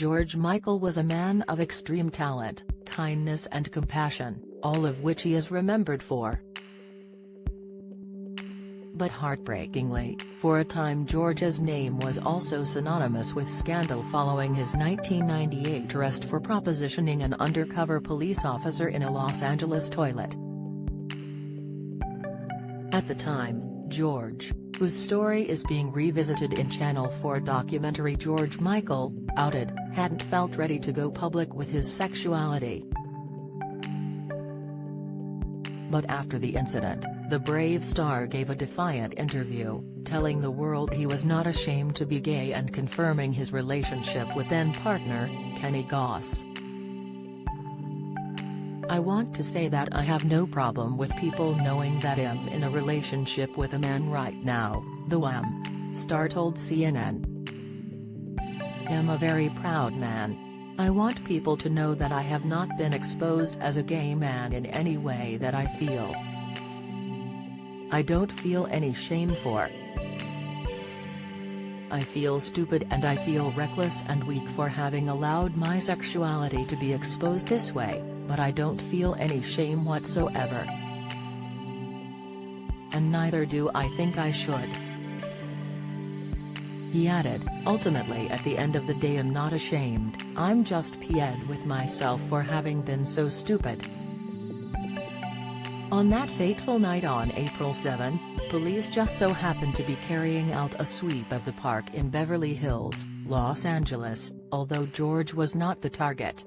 George Michael was a man of extreme talent, kindness and compassion, all of which he is remembered for. But heartbreakingly, for a time George's name was also synonymous with scandal following his 1998 arrest for propositioning an undercover police officer in a Los Angeles toilet. At the time, George, whose story is being revisited in Channel 4 documentary George Michael, outed, hadn't felt ready to go public with his sexuality. But after the incident, the brave star gave a defiant interview, telling the world he was not ashamed to be gay and confirming his relationship with then-partner, Kenny Goss. "I want to say that I have no problem with people knowing that I'm in a relationship with a man right now," the Wham! Star told CNN. "I'm a very proud man. I want people to know that I have not been exposed as a gay man in any way that I feel. I don't feel any shame for. I feel stupid and I feel reckless and weak for having allowed my sexuality to be exposed this way, but I don't feel any shame whatsoever. And neither do I think I should." He added, "Ultimately at the end of the day I'm not ashamed, I'm just peed with myself for having been so stupid." On that fateful night on April 7, police just so happened to be carrying out a sweep of the park in Beverly Hills, Los Angeles, although George was not the target.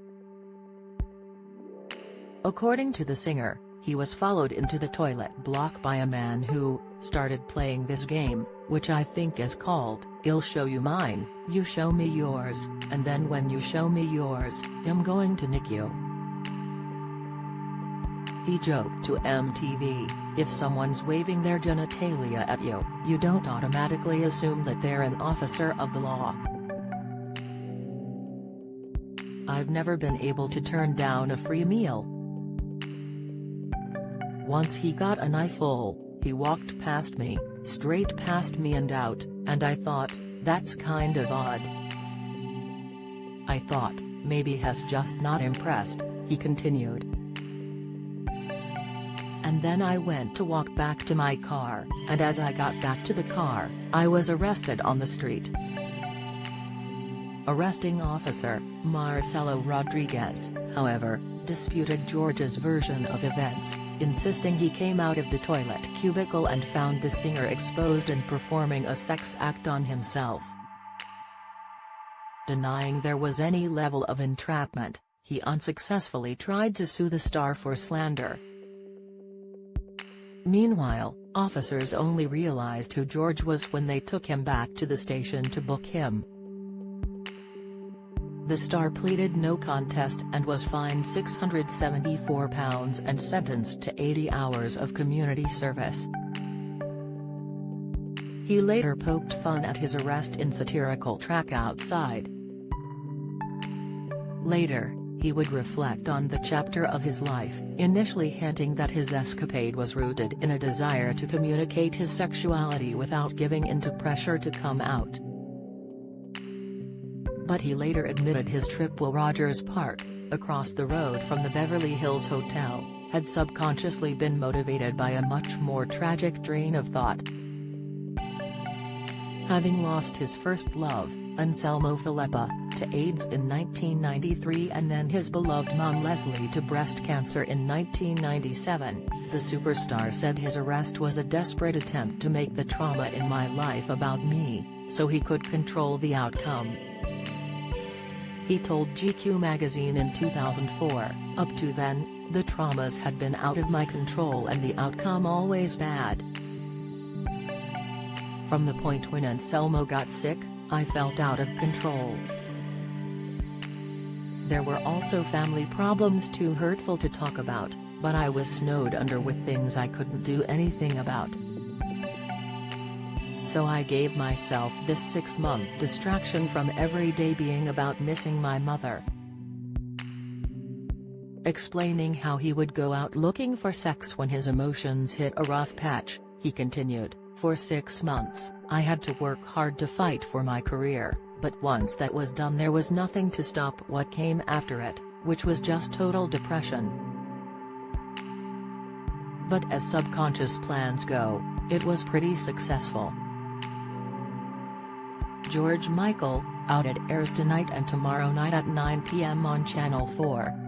According to the singer, he was followed into the toilet block by a man who started playing this game, which I think is called, "I'll show you mine, you show me yours, and then when you show me yours, I'm going to nick you." He joked to MTV, "If someone's waving their genitalia at you, you don't automatically assume that they're an officer of the law. I've never been able to turn down a free meal." Once he got an eyeful, he walked past me, straight past me and out, and I thought, that's kind of odd. I thought, maybe he's just not impressed, he continued. And then I went to walk back to my car, and as I got back to the car, I was arrested on the street. Arresting officer, Marcelo Rodriguez, however, disputed George's version of events, insisting he came out of the toilet cubicle and found the singer exposed and performing a sex act on himself. Denying there was any level of entrapment, he unsuccessfully tried to sue the star for slander. Meanwhile, officers only realized who George was when they took him back to the station to book him. The star pleaded no contest and was fined £674 and sentenced to 80 hours of community service. He later poked fun at his arrest in satirical track Outside. Later, he would reflect on the chapter of his life, initially hinting that his escapade was rooted in a desire to communicate his sexuality without giving in to pressure to come out. But he later admitted his trip to Rogers Park, across the road from the Beverly Hills Hotel, had subconsciously been motivated by a much more tragic train of thought. Having lost his first love, Anselmo Filippa, to AIDS in 1993 and then his beloved mom Leslie to breast cancer in 1997, the superstar said his arrest was a desperate attempt to make the trauma in my life about me, so he could control the outcome. He told GQ magazine in 2004, "Up to then, the traumas had been out of my control and the outcome always bad. From the point when Anselmo got sick, I felt out of control. There were also family problems too hurtful to talk about, but I was snowed under with things I couldn't do anything about. So I gave myself this 6-month distraction from every day being about missing my mother." Explaining how he would go out looking for sex when his emotions hit a rough patch, he continued, "For 6 months, I had to work hard to fight for my career, But once that was done, there was nothing to stop what came after it, which was just total depression. But as subconscious plans go, it was pretty successful. George Michael, Out. It airs tonight and tomorrow night at 9 p.m. on Channel 4.